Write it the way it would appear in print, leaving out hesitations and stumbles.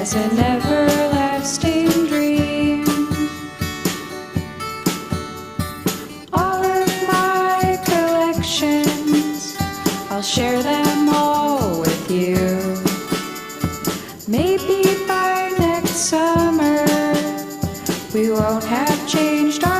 as an everlasting dream. All of my collections, I'll share them all with you. Maybe by next summer we won't have changed our